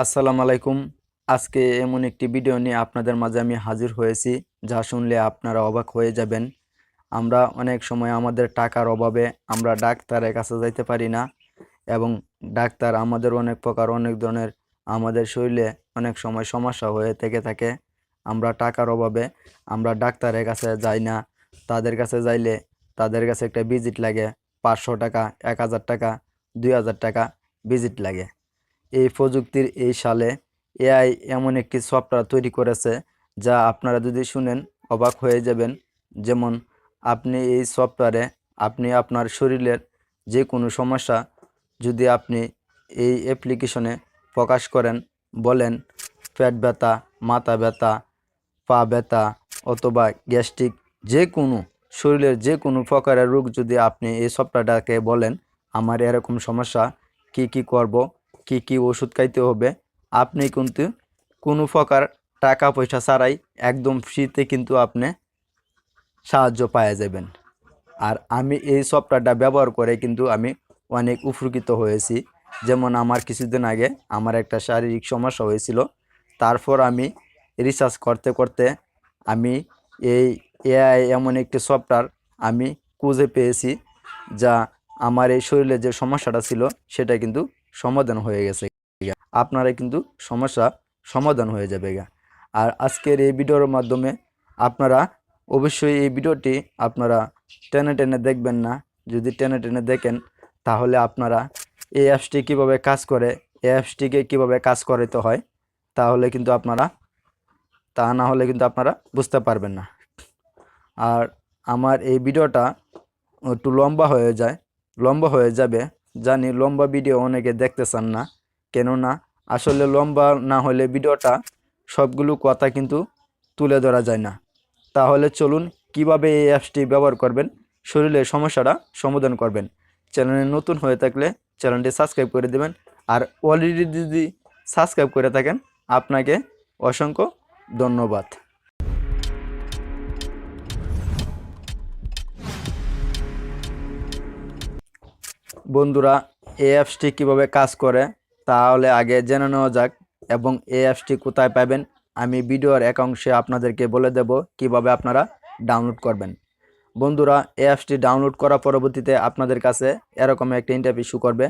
আসসালামু আলাইকুম। আজকে এমন একটি ভিডিও নিয়ে আপনাদের মাঝে আমি হাজির হয়েছি, যা শুনলে আপনারা অবাক হয়ে যাবেন। আমরা অনেক সময় আমাদের টাকার অভাবে আমরা ডাক্তারের কাছে যাইতে পারি না, এবং ডাক্তার আমাদের অনেক প্রকার অনেক ধরনের আমাদের শরীরে অনেক সময় সমস্যা হয়ে থেকে থাকে। আমরা টাকার অভাবে আমরা ডাক্তারের কাছে যাই না। তাদের কাছে যাইলে তাদের কাছে একটা ভিজিট লাগে 500 টাকা, 1000 টাকা, 2000 টাকা ভিজিট লাগে। এই প্রযুক্তির এই সালে এআই এমন একটি সফটওয়্যার তৈরি করেছে, যা আপনারা যদি শুনেন অবাক হয়ে যাবেন। যেমন আপনি এই সফটওয়্যারে আপনি আপনার শরীরের যে কোনো সমস্যা যদি আপনি এই অ্যাপ্লিকেশনে প্রকাশ করেন, বলেন পেট ব্যথা, মাথা ব্যথা, পা ব্যথা অথবা গ্যাস্ট্রিক, যে কোনো শরীরের যে কোনো প্রকারের রোগ যদি আপনি এই সফটওয়্যারটাকে বলেন আমার এরকম সমস্যা, কি কি করব, কি কি ওষুধ খাইতে হবে, আপনি কিন্তু কোনো প্রকার টাকা পয়সা ছাড়াই একদম ফ্রিতে কিন্তু আপনি সাহায্য পাওয়া যাবেন। আর আমি এই সফটওয়্যারটা ব্যবহার করে কিন্তু আমি অনেক উপকৃত হয়েছি। যেমন আমার কিছুদিন আগে আমার একটা শারীরিক সমস্যা হয়েছিল, তারপর আমি রিসার্চ করতে করতে আমি এই এআই এমন একটি সফটওয়্যার আমি খুঁজে পেয়েছি, যা আমার এই শরীরে যে সমস্যাটা ছিল সেটা কিন্তু সমাধান হয়ে গেছে। আপনারা কিন্তু সমস্যা সমাধান হয়ে যাবে গা। আর আজকের এই ভিডিওর মাধ্যমে আপনারা অবশ্যই এই ভিডিওটি আপনারা টেনে টেনে দেখবেন না। যদি টেনে টেনে দেখেন তাহলে আপনারা এই অ্যাপসটি কীভাবে কাজ করে, এই অ্যাপসটিকে কীভাবে কাজ করাতে হয়, তাহলে কিন্তু আপনারা না হলে কিন্তু আপনারা বুঝতে পারবেন না। আর আমার এই ভিডিওটা একটু লম্বা হয়ে যাবে জানি। লম্বা ভিডিও অনেকে দেখতে চান না, কেননা আসলে লম্বা না হলে ভিডিওটা সবগুলো কথা কিন্তু তুলে ধরা যায় না। তাহলে চলুন কিভাবে এই অ্যাপসটি ব্যবহার করবেন, শরীরের সমস্যাটা সমাধান করবেন। চ্যানেলে নতুন হয়ে থাকলে চ্যানেলটি সাবস্ক্রাইব করে দেবেন। আর অলরেডি যদি সাবস্ক্রাইব করে থাকেন আপনাকে অসংখ্য ধন্যবাদ। বন্ধুরা, এই অ্যাপসটি কীভাবে কাজ করে তাহলে আগে জেনে নেওয়া যাক, এবং এই অ্যাপসটি কোথায় পাবেন আমি ভিডিওর এক অংশে আপনাদেরকে বলে দেব কিভাবে আপনারা ডাউনলোড করবেন। বন্ধুরা, এই অ্যাপসটি ডাউনলোড করার পরবর্তীতে আপনাদের কাছে এরকম একটা ইন্টারফেস শো করবে।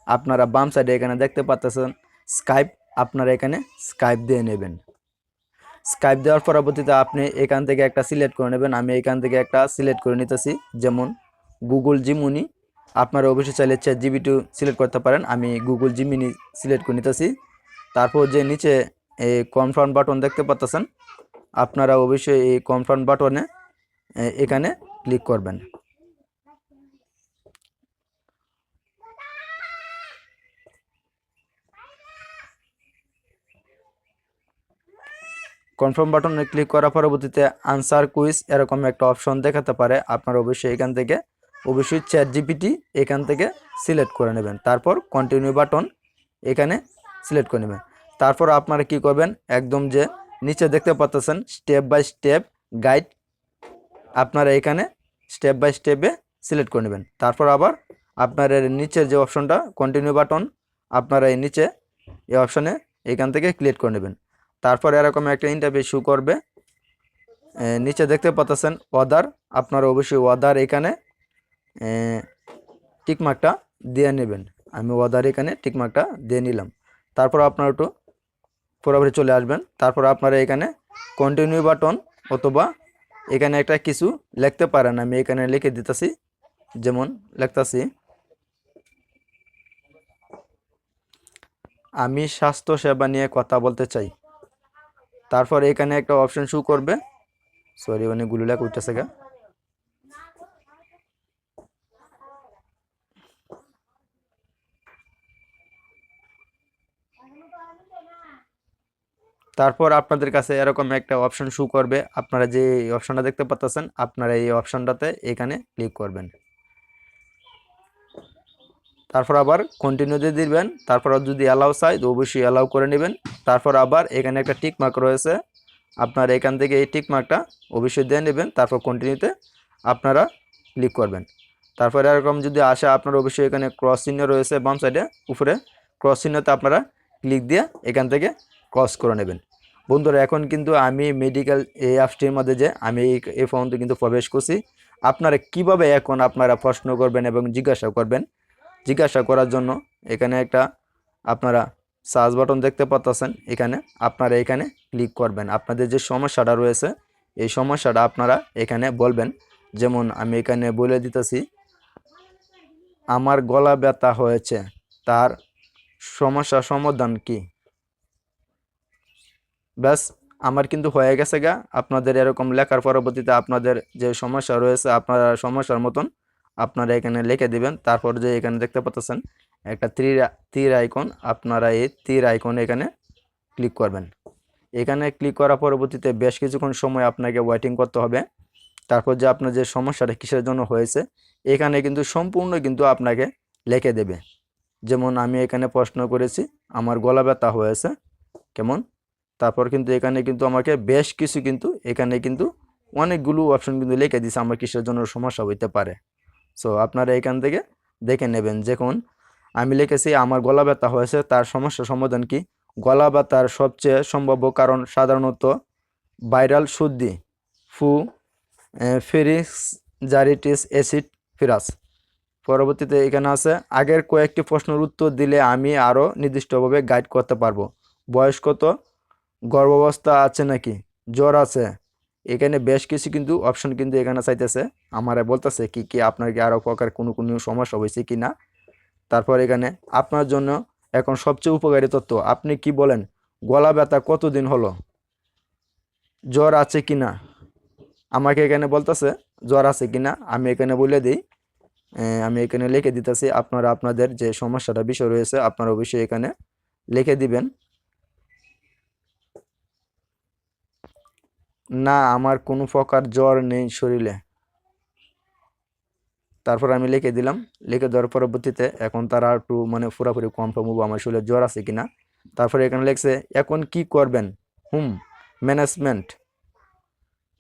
আপনারা বাম সাইডে এখানে দেখতে পাচ্ছেন স্কাইপ, আপনারা এখানে স্কাইপ দিয়ে নেবেন। স্কাইপ দেওয়ার পরবর্তীতে আপনি এখান থেকে একটা সিলেক্ট করে নেবেন। আমি এখান থেকে একটা সিলেক্ট করে নিতেছি, যেমন গুগল জিমিনি। আপনারা অবশ্যই চাইলে চ্যাটজিপিটি সিলেক্ট করতে পারেন, আমি গুগল জিমিনি সিলেক্ট করে নিতেছি। তারপর যে নিচে এই কনফার্ম বাটন দেখতে পাচ্ছেন, আপনারা অবশ্যই এই কনফার্ম বাটনে এখানে ক্লিক করবেন। কনফার্ম বাটনে ক্লিক করার পরবর্তীতে আনসার কুইজ এরকম একটা অপশন দেখাতে পারে। আপনারা অবশ্যই এখান থেকে অবশ্যই চ্যাটজিপিটি এখান থেকে সিলেক্ট করে নেবেন। তারপর কন্টিনিউ বাটন এখানে সিলেক্ট করে নেবেন। তারপর আপনারা কি করবেন, একদম যে নিচে দেখতে পাচ্ছেন স্টেপ বাই স্টেপ গাইড, আপনারা এখানে স্টেপ বাই স্টেপে সিলেক্ট করে নেবেন। তারপর আবার আপনার এর নিচের যে অপশনটা কন্টিনিউ বাটন, আপনারা এই নিচে এই অপশনে এখান থেকে ক্লিক করে নেবেন। তারপর এরকম একটা ইন্টারফেস শো করবে। নিচে দেখতে পাচ্ছেন অদার, আপনারা অবশ্যই অদার এখানে টিকমার্কটা দিয়ে নেবেন। আমি অদার এখানে টিকমার্কটা দিয়ে নিলাম। তারপর আপনারা একটু পুরোপুরি চলে আসবেন। তারপর আপনারা এখানে কন্টিনিউ বাটন অথবা এখানে একটা কিছু লিখতে পারেন, আমি এখানে লিখে দিতেছি। যেমন লিখতেছি, আমি স্বাস্থ্য সেবা নিয়ে কথা বলতে চাই। তারপর এখানে একটা অপশন শো করবে, সরি অনেকগুলো লেখা উঠতেছে গা। তারপর আপনাদের কাছে এরকম একটা অপশন শো করবে, আপনারা যে অপশনটা দেখতে পাচ্ছেন আপনারা এই অপশনটাতে এখানে ক্লিক করবেন। তারপর আবার কন্টিনিউ দিয়ে দিবেন। তারপর যদি অ্যালাউ চাই তো অবশ্যই অ্যালাউ করে নেবেন। তারপর আবার এখানে একটা টিক মার্ক রয়েছে, আপনারা এখান থেকে এই টিক মার্কটা অবশ্যই দিয়ে নেবেন। তারপর কন্টিনিউতে আপনারা ক্লিক করবেন। তারপর এরকম যদি আসে আপনারা অবশ্যই এখানে ক্রস চিহ্ন রয়েছে বাম সাইডে উপরে, ক্রস চিহ্নতে আপনারা ক্লিক দিয়ে এখান থেকে ক্রস করে নেবেন। বন্ধুরা এখন কিন্তু আমি মেডিকেল এই অ্যাপসটির মধ্যে যে আমি এই পর্যন্ত কিন্তু প্রবেশ করছি। আপনারা কিভাবে এখন আপনারা প্রশ্ন করবেন এবং জিজ্ঞাসা করবেন, জিজ্ঞাসা করার জন্য এখানে একটা আপনারা সার্চ বাটন দেখতে পাচ্ছেন, এখানে আপনারা এখানে ক্লিক করবেন। আপনাদের যে সমস্যাটা রয়েছে এই সমস্যাটা আপনারা এখানে বলবেন। যেমন আমি এখানে বলে দিতেছি, আমার গলা ব্যথা হয়েছে, তার সমস্যা সমাধান কি। ব্যাস আমার কিন্তু হয়ে গেছে গা। আপনাদের এরকম লেখার পরবর্তীতে আপনাদের যে সমস্যা রয়েছে আপনারা সমস্যার মতন আপনারা এখানে লিখে দিবেন। তারপর যে এখানে দেখতে পাচ্ছেন একটা তীর আইকন, আপনারা এই তীর আইকন এখানে ক্লিক করবেন। এখানে ক্লিক করার পরবর্তীতে বেশ কিছুক্ষণ সময় আপনাকে ওয়েটিং করতে হবে। তারপর যে আপনার যে সমস্যাটা কিসের জন্য হয়েছে এখানে কিন্তু সম্পূর্ণ কিন্তু আপনাকে লিখে দেবে। যেমন আমি এখানে প্রশ্ন করেছি আমার গলা ব্যথা হয়েছে কেমন, তারপর কিন্তু এখানে কিন্তু আমাকে বেশ কিছু কিন্তু এখানে কিন্তু অনেকগুলো অপশন কিন্তু লিখে দিয়েছে আমার কিসের জন্য সমস্যা হইতে পারে। সো আপনারা এখান থেকে দেখে নেবেন। যখন আমি লিখেছি আমার গলা ব্যথা হয়েছে, তার সমস্যা সমাধান কি। গলা ব্যথার সবচেয়ে সম্ভাব্য কারণ সাধারণত ভাইরাল সর্দি, ফু, ফেরিঞ্জাইটিস, অ্যাসিড ফিরাস। পরবর্তীতে এখানে আছে আগের কয়েকটি প্রশ্নের উত্তর দিলে আমি আরও নির্দিষ্টভাবে গাইড করতে পারবো। বয়স কত, গর্ভাবস্থা আছে নাকি, জ্বর আছে। এখানে বেশ কিছু কিন্তু অপশন কিন্তু এখানে চাইতেছে, আমারে বলতেছে কি কি আপনার কি আরও প্রকার কোনো সমস্যা হয়েছে কি না। তারপর এখানে আপনার জন্য এখন সবচেয়ে উপকারী তথ্য, আপনি কি বলেন, গলা ব্যথা কতদিন হলো, জ্বর আছে কি না। আমাকে এখানে বলতেছে জ্বর আছে কি না, আমি এখানে বলে দিই। আমি এখানে লিখে দিতেছি। আপনারা আপনাদের যে সমস্যাটা বিষয় রয়েছে আপনারা অবশ্যই এখানে লিখে দিবেন। না আমার কোনো প্রকার জ্বর নেই শরীরে। তারপর আমি লিখে দিলাম। লিখে দেওয়ার পরবর্তীতে এখন তারা একটু মানে পুরোপুরি কনফার্ম হবো আমার শরীরে জ্বর আছে কিনা। তারপরে এখানে লিখছে এখন কি করবেন, ম্যানেজমেন্ট।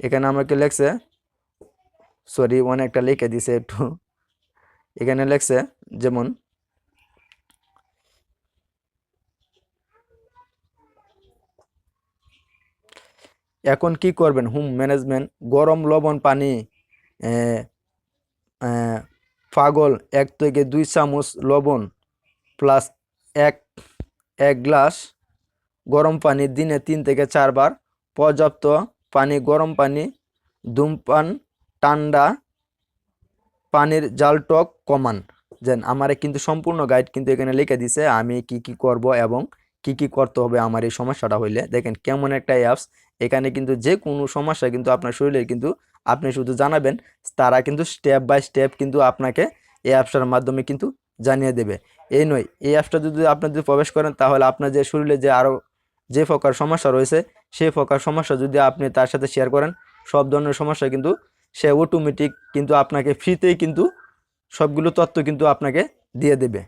এখানে আমাকে লিখছে সরি অনেকটা লিখে দিছে একটু। এখানে লিখছে যেমন এখন কি করবেন, ম্যানেজমেন্ট, গরম লবণ পানি, পাগল 1 থেকে 2 চামচ লবণ প্লাস এক গ্লাস গরম পানি দিনে 3 থেকে 4 বার, পর্যাপ্ত পানি, গরম পানি, ধূমপান, ঠান্ডা পানির জালটক কমান। যেন আমারে কিন্তু সম্পূর্ণ গাইড কিন্তু এখানে লিখে দিছে আমি কি কি করব এবং কি কি করতে হবে আমার এই সমস্যাটা হইলে। দেখেন কেমন একটা অ্যাপস। এখানে কিন্তু যে কোনো সমস্যা কিন্তু আপনার শরীরের কিন্তু আপনি শুধু জানাবেন, তারা কিন্তু স্টেপ বাই স্টেপ কিন্তু আপনাকে এই অ্যাপসটার মাধ্যমে কিন্তু জানিয়ে দেবে। এই নয়, এই অ্যাপসটা যদি আপনি যদি প্রবেশ করেন তাহলে আপনার যে শরীরে যে আরও যে প্রকার সমস্যা রয়েছে সেই প্রকার সমস্যা যদি আপনি তার সাথে শেয়ার করেন, সব ধরনের সমস্যা কিন্তু সে অটোমেটিক কিন্তু আপনাকে ফ্রিতেই কিন্তু সবগুলো তথ্য কিন্তু আপনাকে দিয়ে দেবে।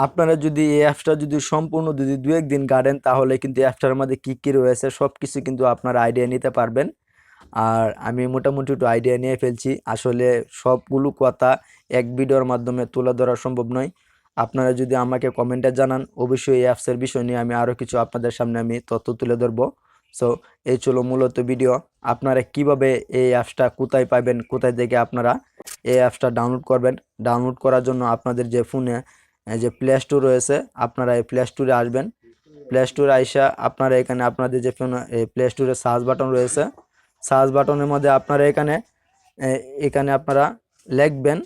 আপনারা যদি এই অ্যাপসটা যদি সম্পূর্ণ যদি 2-1 দিন গাড়েন তাহলে কিন্তু অ্যাপসটার মধ্যে কী কী রয়েছে সব কিছু কিন্তু আপনারা আইডিয়া নিতে পারবেন। আর আমি মোটামুটি একটু আইডিয়া নিয়ে ফেলছি। আসলে সবগুলো কথা এক ভিডিওর মাধ্যমে তুলে ধরা সম্ভব নয়। আপনারা যদি আমাকে কমেন্টে জানান অবশ্যই এই অ্যাপসের বিষয় নিয়ে আমি আরও কিছু আপনাদের সামনে আমি তথ্য তুলে ধরবো। সো এই ছিল মূলত ভিডিও। আপনারা কিভাবে এই অ্যাপসটা কোথায় পাবেন, কোথায় থেকে আপনারা এই অ্যাপসটা ডাউনলোড করবেন। ডাউনলোড করার জন্য আপনাদের যে ফোনে যে প্লে স্টোর রয়েছে আপনারা এই প্লে স্টোরে আসবেন। প্লে স্টোরে আইসা আপনারা এখানে আপনাদের যে ফোনে প্লে স্টোরে সার্চ বাটন রয়েছে, সার্চ বাটনের মধ্যে আপনারা এখানে আপনারা লিখবেন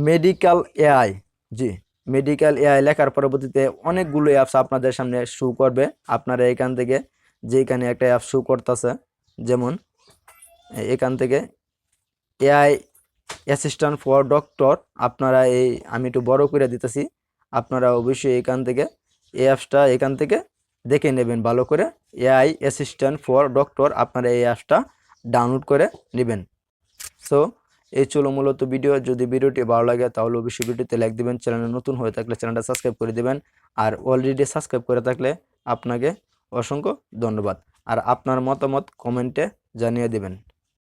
মেডিকেল এআই। জি, মেডিকেল এআই লেখার পরবর্তীতে অনেকগুলো অ্যাপস আপনাদের সামনে শো করবে। আপনারা এখান থেকে যে এখানে একটা অ্যাপ শো করতেছে, যেমন এখান থেকে এআই অ্যাসিস্ট্যান্ট ফর ডক্টর, আপনারা এই আমি একটু বড় করে দিতেছি। আপনারা অবশ্যই এখান থেকে এই অ্যাপসটা এখান থেকে দেখে নেবেন ভালো করে। এআই অ্যাসিস্ট্যান্ট ফর ডক্টর, আপনারা এই অ্যাপসটা ডাউনলোড করে নেবেন। সো এই ছিল মূলত ভিডিও। যদি ভিডিওটি ভালো লাগে তাহলে অবশ্যই ভিডিওতে লাইক দিবেন। চ্যানেলে নতুন হয়ে থাকলে চ্যানেলটা সাবস্ক্রাইব করে দিবেন। আর অলরেডি সাবস্ক্রাইব করে থাকলে আপনাকে অসংখ্য ধন্যবাদ। আর আপনার মতামত কমেন্টে জানিয়ে দিবেন।